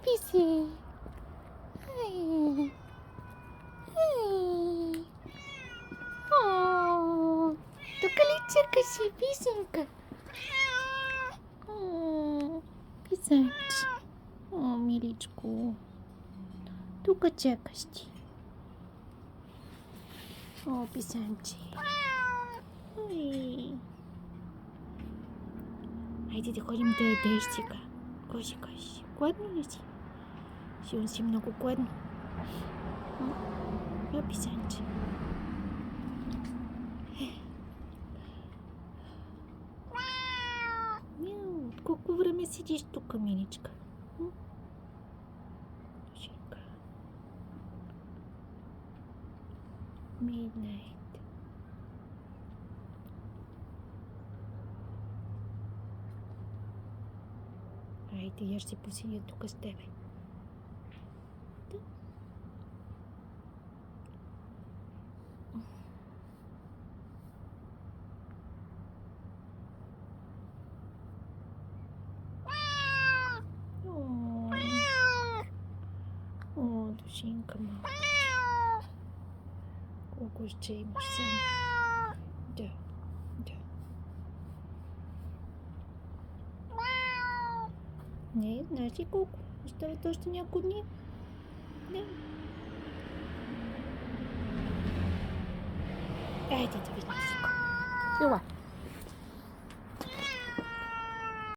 писи. Ай. Ай. О, тук ли чакаш писенка? Писач. О, миличко. Тук чакаш ти. О, писанче. Ой. Хайде да ходим да ядеш сега. Кажи. Гладно ли си? Сигурно си много гладно. Я писанче. Мяу, от колко време седиш тук, миличка? Душинка. Midnight. Айде, я ще си посидя тук с тебе. Да. О, душинка малка. Колко ще имаш само? Да. Не, знаеш ли колко? Остават още няколко дни. Да. Айде да видим сега. Ела.